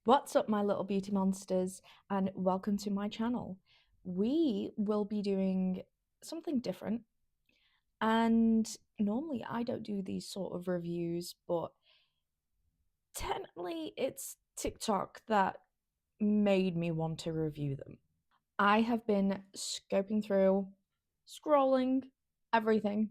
What's up, my little beauty monsters, and welcome to my channel. We will be doing something different, and normally I don't do these sort of reviews, but technically it's TikTok that made me want to review them. I have been scoping through, scrolling, everything,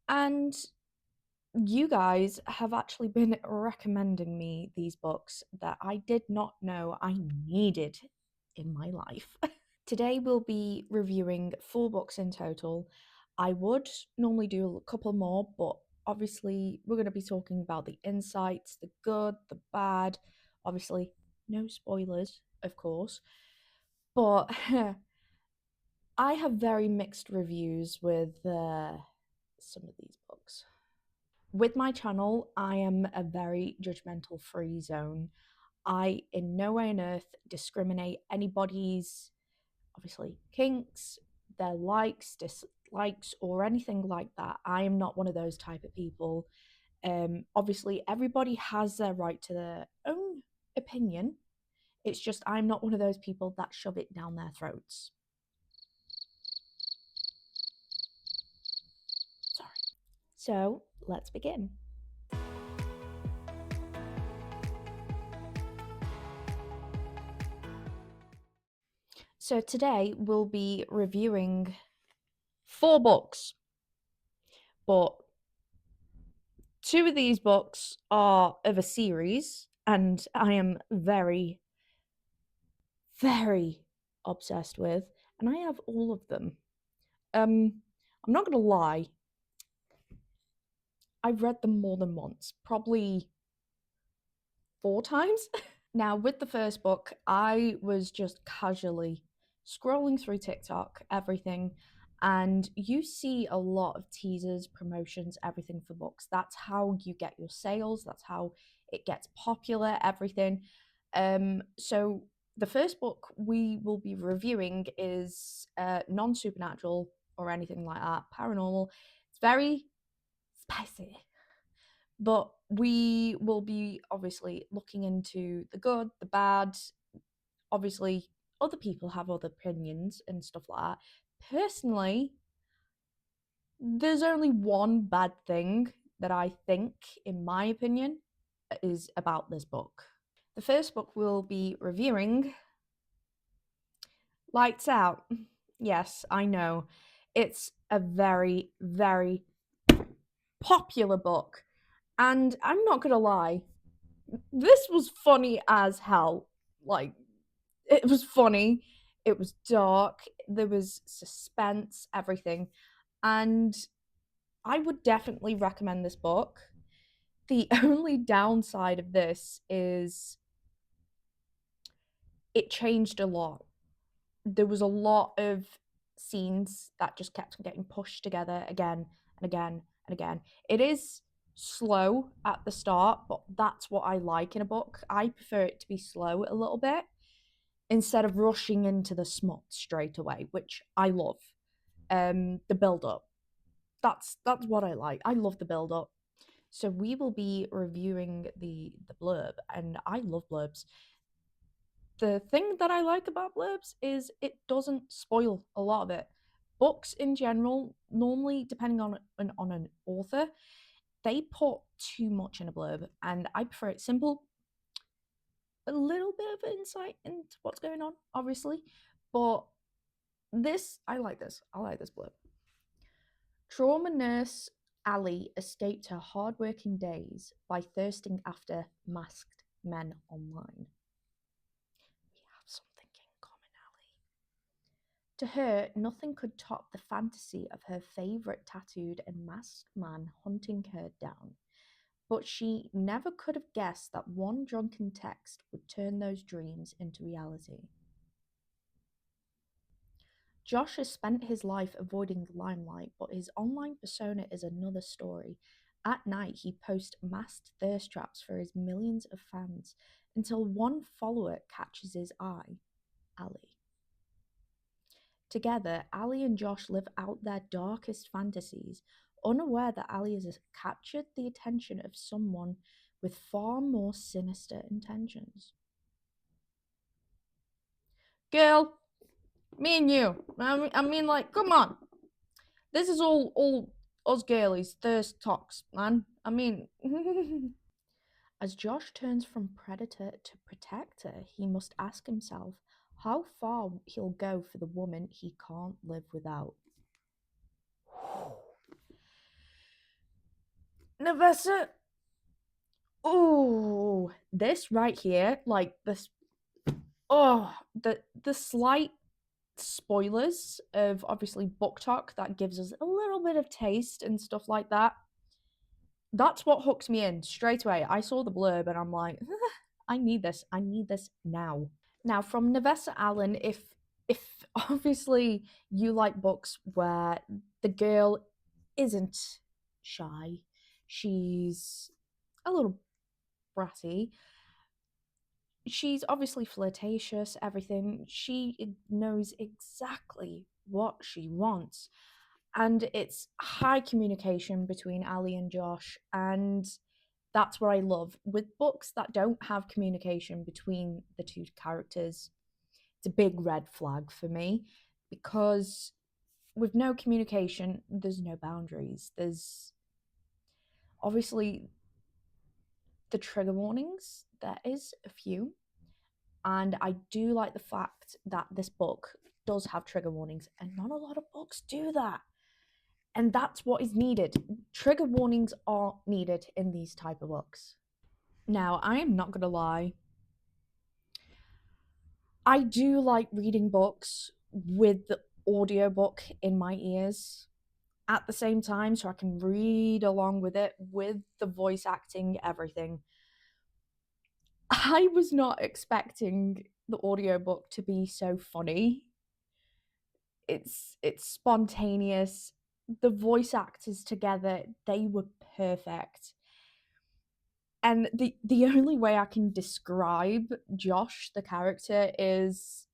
and you guys have actually been recommending me these books that I did not know I needed in my life. Today we'll be reviewing 4 books in total. I would normally do a couple more, but obviously we're going to be talking about the insights, the good, the bad. Obviously, no spoilers, of course. But I have very mixed reviews with some of these books. With my channel, I am a very judgmental free zone. I, in no way on earth, discriminate anybody's, obviously, kinks, their likes, dislikes, or anything like that. I am not one of those type of people. Obviously, everybody has their right to their own opinion. It's just I'm not one of those people that shove it down their throats. Sorry. So let's begin. So today we'll be reviewing 4 books, but 2 of these books are of a series, and I am very, very obsessed with, and I have all of them. I'm not gonna lie, I've read them more than once, probably 4 times. Now, with the first book, I was just casually scrolling through TikTok, everything, and you see a lot of teasers, promotions, everything for books. That's how you get your sales, that's how it gets popular, everything. So the first book we will be reviewing is non supernatural or anything like that, paranormal. It's very spicy. But we will be obviously looking into the good, the bad. Obviously, other people have other opinions and stuff like that. Personally, there's only one bad thing that I think, in my opinion, is about this book. The first book we'll be reviewing, Lights Out. Yes, I know. It's a very, very popular book. And I'm not gonna lie, this was funny as hell. Like, it was funny, it was dark, there was suspense, everything. And I would definitely recommend this book. The only downside of this is it changed a lot. There was a lot of scenes that just kept getting pushed together again and again and again. It is slow at the start, but that's what I like in a book. I prefer it to be slow a little bit instead of rushing into the smut straight away, which I love. The build up. That's what I like. I love the build up. So we will be reviewing the blurb, and I love blurbs. The thing that I like about blurbs is it doesn't spoil a lot of it. Books in general, normally depending on an author, they put too much in a blurb, and I prefer it simple. A little bit of insight into what's going on, obviously, but this I like this. I like this blurb. Trauma nurse Ali escaped her hard-working days by thirsting after masked men online. We have something in common, Ali. To her, nothing could top the fantasy of her favourite tattooed and masked man hunting her down. But she never could have guessed that one drunken text would turn those dreams into reality. Josh has spent his life avoiding the limelight, but his online persona is another story. At night, he posts masked thirst traps for his millions of fans until one follower catches his eye, Ali. Together, Ali and Josh live out their darkest fantasies, unaware that Ali has captured the attention of someone with far more sinister intentions. Girl, me and you. I mean, like, come on. This is all us girlies thirst talks, man. I mean, as Josh turns from predator to protector, he must ask himself how far he'll go for the woman he can't live without. Nevessa. Oh, this right here, like this. Oh, the slight spoilers of obviously Booktok that gives us a little bit of taste and stuff like that. That's what hooks me in straight away. I saw the blurb and I'm like, I need this. I need this now. Now, from Nevessa Allen, if obviously you like books where the girl isn't shy, she's a little bratty, she's obviously flirtatious, everything. She knows exactly what she wants. And it's high communication between Ali and Josh. And that's what I love. With books that don't have communication between the two characters, it's a big red flag for me because with no communication, there's no boundaries. There's obviously the trigger warnings, there is a few. And I do like the fact that this book does have trigger warnings, and not a lot of books do that. And that's what is needed. Trigger warnings are needed in these type of books. Now, I am not going to lie. I do like reading books with the audiobook in my ears at the same time so I can read along with it with the voice acting, everything. I was not expecting the audiobook to be so funny. It's spontaneous. The voice actors together, they were perfect. And the only way I can describe Josh, the character, is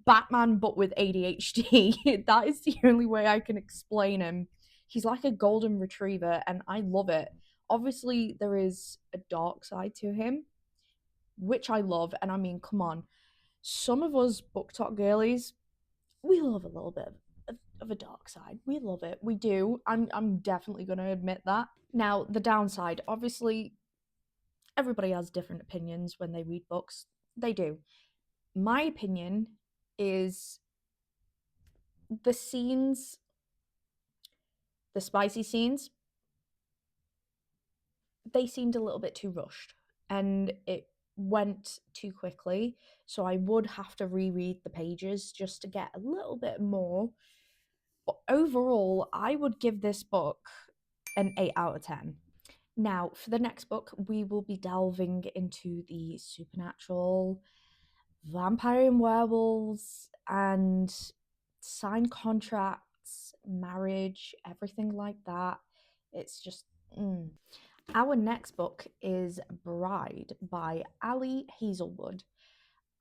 Batman but with ADHD. That is the only way I can explain him. He's like a golden retriever and I love it. Obviously there is a dark side to him, which I love, and I mean, come on. Some of us Booktok girlies, we love a little bit of a dark side. We love it. We do. I'm definitely going to admit that. Now, the downside, obviously everybody has different opinions when they read books. They do. My opinion is the scenes, the spicy scenes, they seemed a little bit too rushed and it went too quickly. So I would have to reread the pages just to get a little bit more. But overall, I would give this book an 8 out of 10. Now, for the next book, we will be delving into the supernatural, vampire and werewolves, and signed contracts, marriage, everything like that. It's just. Our next book is Bride by Ali Hazelwood.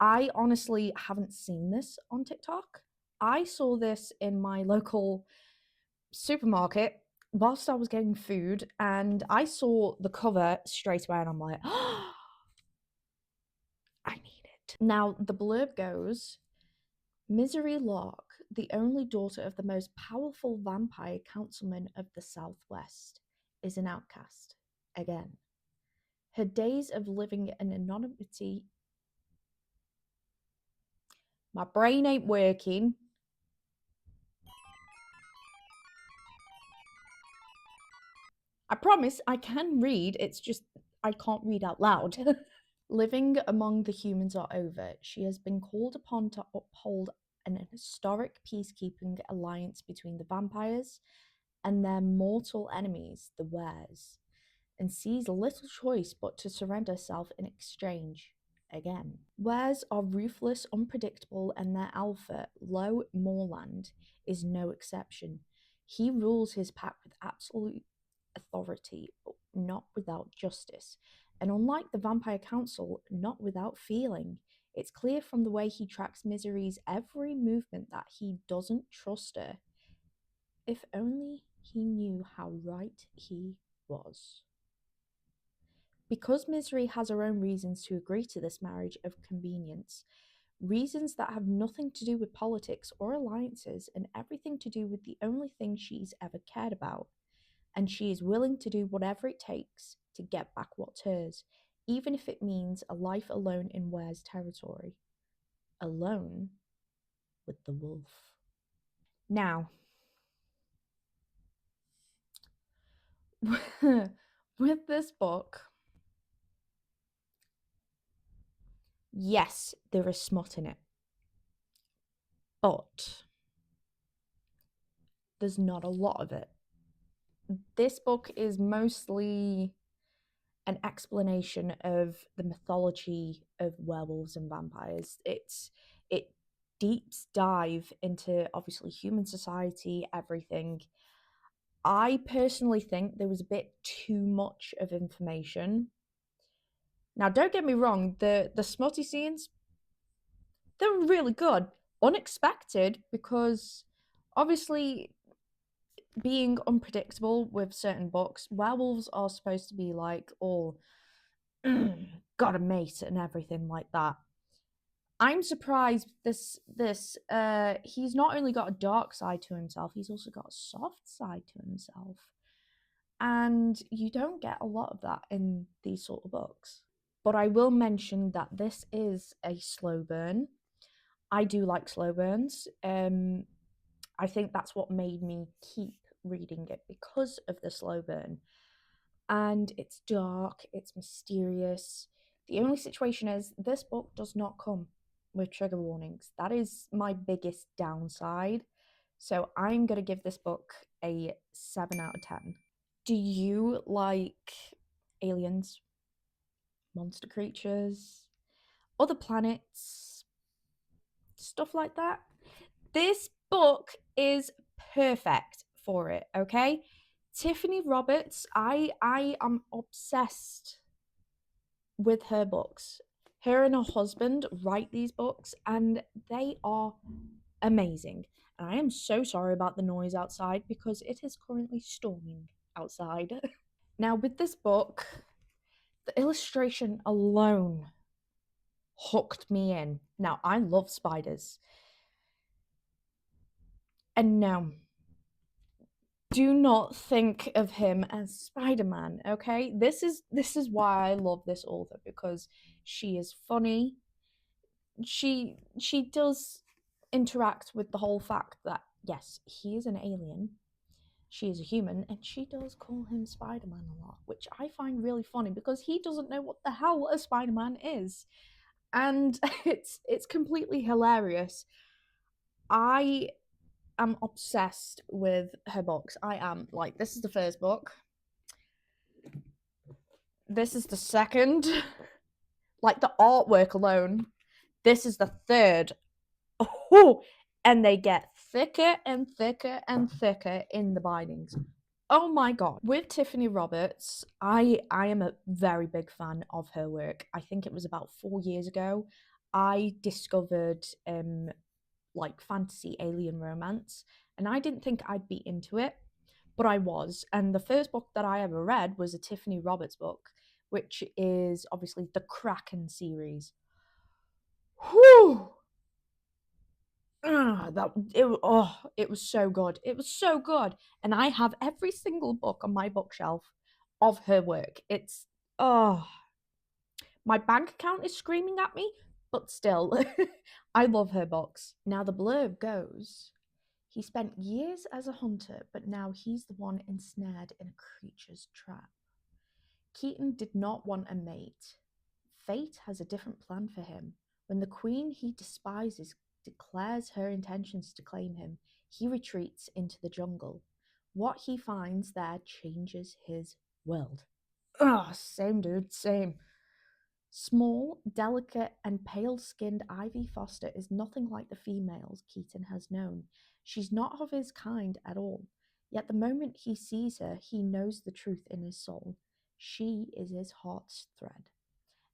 I honestly haven't seen this on TikTok. I saw this in my local supermarket whilst I was getting food, and I saw the cover straight away, and I'm like, oh, I need it. Now, the blurb goes Misery Lark, the only daughter of the most powerful vampire councilman of the Southwest, is an outcast again. Her days of living in anonymity. My brain ain't working. I promise I can read, it's just I can't read out loud. Living among the humans are over. She has been called upon to uphold an historic peacekeeping alliance between the vampires and their mortal enemies, the Wares, and sees little choice but to surrender herself in exchange again. Wares are ruthless, unpredictable, and their alpha, Low Moreland, is no exception. He rules his pack with absolute authority, but not without justice. And unlike the Vampire Council, not without feeling. It's clear from the way he tracks Misery's every movement that he doesn't trust her. If only he knew how right he was. Because Misery has her own reasons to agree to this marriage of convenience, reasons that have nothing to do with politics or alliances and everything to do with the only thing she's ever cared about. And she is willing to do whatever it takes to get back what's hers, even if it means a life alone in Ware's territory. Alone with the wolf. Now, with this book, yes, there is smut in it, but there's not a lot of it. This book is mostly an explanation of the mythology of werewolves and vampires. It deeps dive into obviously human society, everything. I personally think there was a bit too much of information. Now, don't get me wrong, the smutty scenes, they were really good. Unexpected because obviously being unpredictable with certain books, werewolves are supposed to be like all got a mate and everything like that. I'm surprised this he's not only got a dark side to himself, he's also got a soft side to himself. And you don't get a lot of that in these sort of books. But I will mention that this is a slow burn. I do like slow burns. I think that's what made me keep reading it because of the slow burn. And it's dark, it's mysterious. The only situation is this book does not come with trigger warnings. That is my biggest downside. So I'm going to give this book a 7 out of 10. Do you like aliens, monster creatures, other planets, stuff like that? This book is perfect for it, okay? Tiffany Roberts, I am obsessed with her books. Her and her husband write these books and they are amazing. And I am so sorry about the noise outside because it is currently storming outside. Now, with this book, the illustration alone hooked me in. Now, I love spiders. And no, do not think of him as Spider-Man, okay? This is why I love this author, because she is funny. She does interact with the whole fact that yes, he is an alien, she is a human, and she does call him Spider-Man a lot, which I find really funny because he doesn't know what the hell a Spider-Man is. And it's completely hilarious. I am obsessed with her books. I am. Like, this is the first book. This is the second. Like, the artwork alone. This is the third. Oh, and they get thicker and thicker and thicker in the bindings. Oh my god. With Tiffany Roberts, I am a very big fan of her work. I think it was about 4 years ago I discovered like fantasy alien romance, and I didn't think I'd be into it, but I was. And the first book that I ever read was a Tiffany Roberts book, which is obviously the Kraken series. Whew! It was so good. It was so good. And I have every single book on my bookshelf of her work. It's my bank account is screaming at me, but still, I love her books. Now the blurb goes, he spent years as a hunter, but now he's the one ensnared in a creature's trap. Keaton did not want a mate. Fate has a different plan for him. When the queen he despises declares her intentions to claim him, he retreats into the jungle. What he finds there changes his world. Same dude, same. Small, delicate, and pale-skinned Ivy Foster is nothing like the females Keaton has known. She's not of his kind at all. Yet the moment he sees her, he knows the truth in his soul. She is his heart's thread.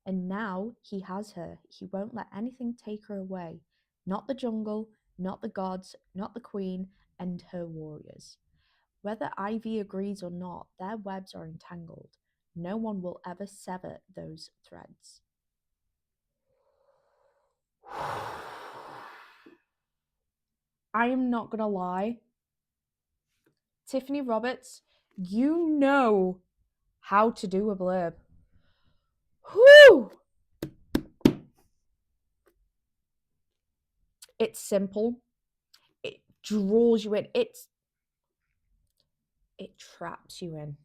And now he has her. He won't let anything take her away. Not the jungle, not the gods, not the queen, and her warriors. Whether Ivy agrees or not, their webs are entangled. No one will ever sever those threads. I am not gonna lie. Tiffany Roberts, you know how to do a blurb. Whew! It's simple. It draws you in. It traps you in.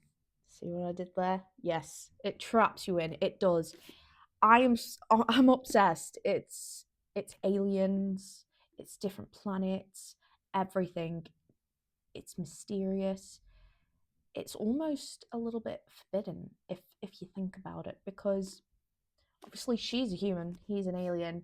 See what I did there? Yes, it traps you in. It does. I'm obsessed. It's aliens, it's different planets, everything. It's mysterious. It's almost a little bit forbidden if you think about it, because obviously she's a human, he's an alien.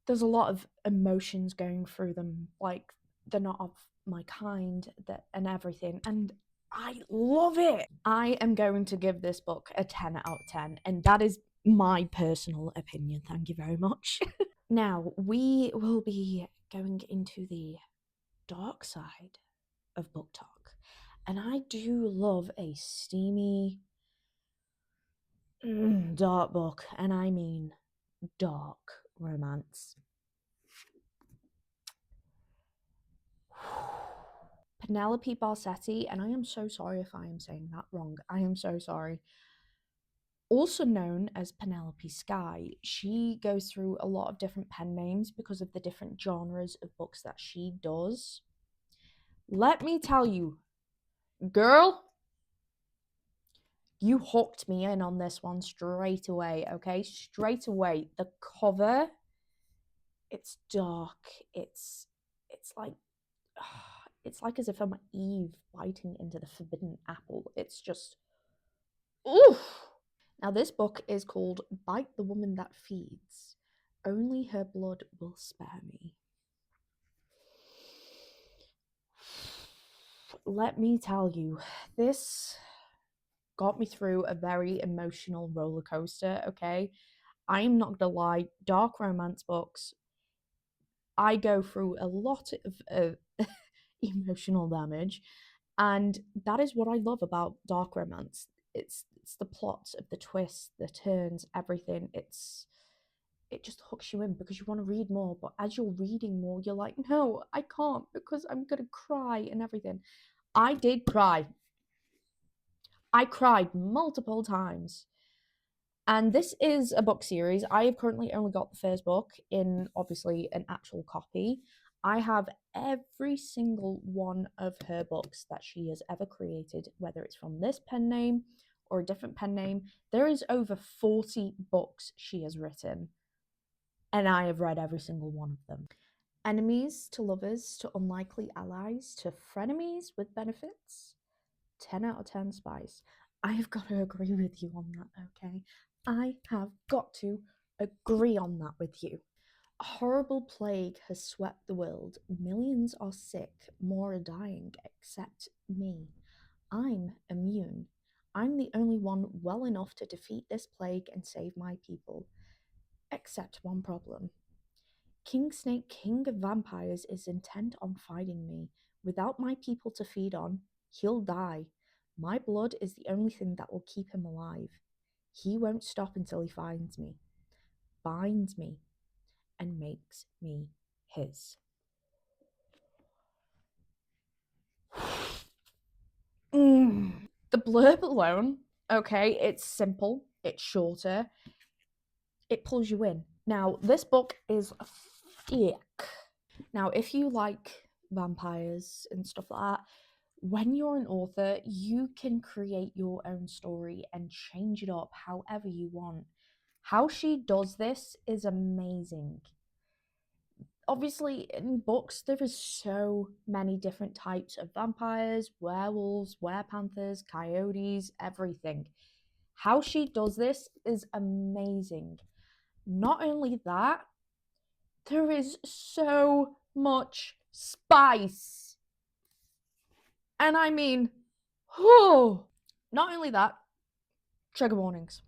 There's a lot of emotions going through them, like they're not of my kind, that and everything, and I love it. I am going to give this book a 10 out of 10, and that is my personal opinion. Thank you very much. Now, we will be going into the dark side of Booktok, and I do love a steamy, dark book, and I mean dark romance. Penelope Barsetti, and I am so sorry if I am saying that wrong. I am so sorry. Also known as Penelope Sky, she goes through a lot of different pen names because of the different genres of books that she does. Let me tell you, girl, you hooked me in on this one straight away, okay? Straight away. The cover, it's dark. It's like it's like as if I'm Eve biting into the forbidden apple. It's just oof. Now this book is called Bite the Woman That Feeds. Only her blood will spare me. Let me tell you, this got me through a very emotional roller coaster, okay? I'm not gonna lie, dark romance books, I go through a lot of emotional damage, and that is what I love about dark romance. It's the plots of the twists, the turns, everything. It just hooks you in because you want to read more, but as you're reading more, you're like, no, I can't because I'm gonna cry and everything. I did cry. I cried multiple times. And this is a book series. I have currently only got the first book in, obviously, an actual copy. I have every single one of her books that she has ever created, whether it's from this pen name or a different pen name. There is over 40 books she has written, and I have read every single one of them. Enemies to lovers to unlikely allies to frenemies with benefits. 10 out of 10 spice. I have got to agree with you on that, okay? I have got to agree on that with you. A horrible plague has swept the world. Millions are sick, more are dying, except me. I'm immune. I'm the only one well enough to defeat this plague and save my people. Except one problem. King Snake, king of vampires, is intent on fighting me. Without my people to feed on, he'll die. My blood is the only thing that will keep him alive. He won't stop until he finds me, binds me, and makes me his. The blurb alone, okay, it's simple, it's shorter, it pulls you in. Now, this book is thick. Now, if you like vampires and stuff like that, when you're an author, you can create your own story and change it up however you want. How she does this is amazing. Obviously, in books, there is so many different types of vampires, werewolves, werepanthers, coyotes, everything. How she does this is amazing. Not only that, there is so much spice. And I mean, oh, not only that, trigger warnings.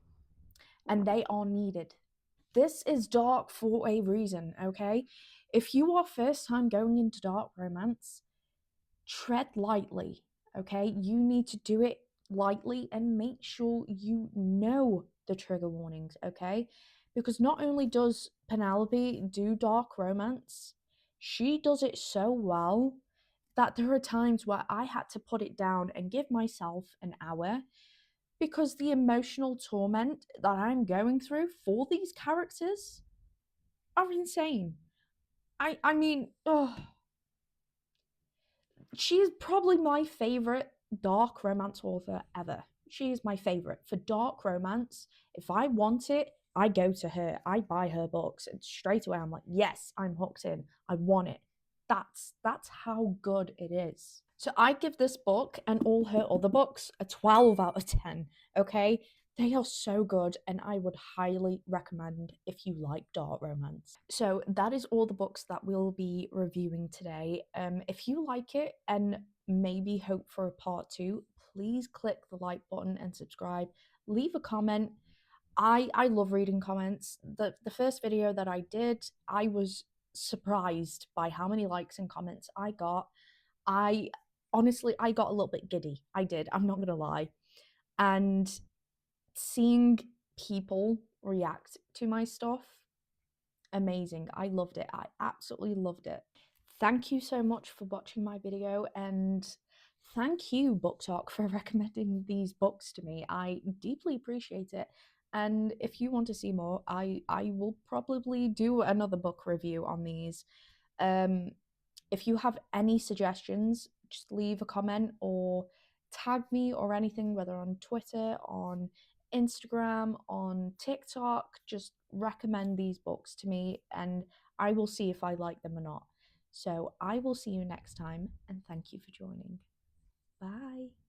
And they are needed. This is dark for a reason, okay? If you are first time going into dark romance, tread lightly, okay? You need to do it lightly and make sure you know the trigger warnings, okay? Because not only does Penelope do dark romance, she does it so well that there are times where I had to put it down and give myself an hour because the emotional torment that I'm going through for these characters are insane. I mean, oh, she's probably my favorite dark romance author ever. She is my favorite for dark romance. If I want it, I go to her. I buy her books, and straight away I'm like, yes, I'm hooked in. I want it. That's how good it is. So I give this book and all her other books a 12 out of 10. Okay, they are so good, and I would highly recommend if you like dark romance. So that is all the books that we'll be reviewing today. If you like it and maybe hope for a part 2, please click the like button and subscribe. Leave a comment. I love reading comments. The first video that I did, I was surprised by how many likes and comments I got. I honestly, I got a little bit giddy. I did. I'm not gonna lie. And seeing people react to my stuff, amazing. I loved it. I absolutely loved it. Thank you so much for watching my video, and thank you, Booktok, for recommending these books to me. I deeply appreciate it. And if you want to see more, I will probably do another book review on these. Um, if you have any suggestions, just leave a comment or tag me or anything, whether on Twitter, on Instagram, on TikTok. Just recommend these books to me and I will see if I like them or not. So I will see you next time, and thank you for joining. Bye.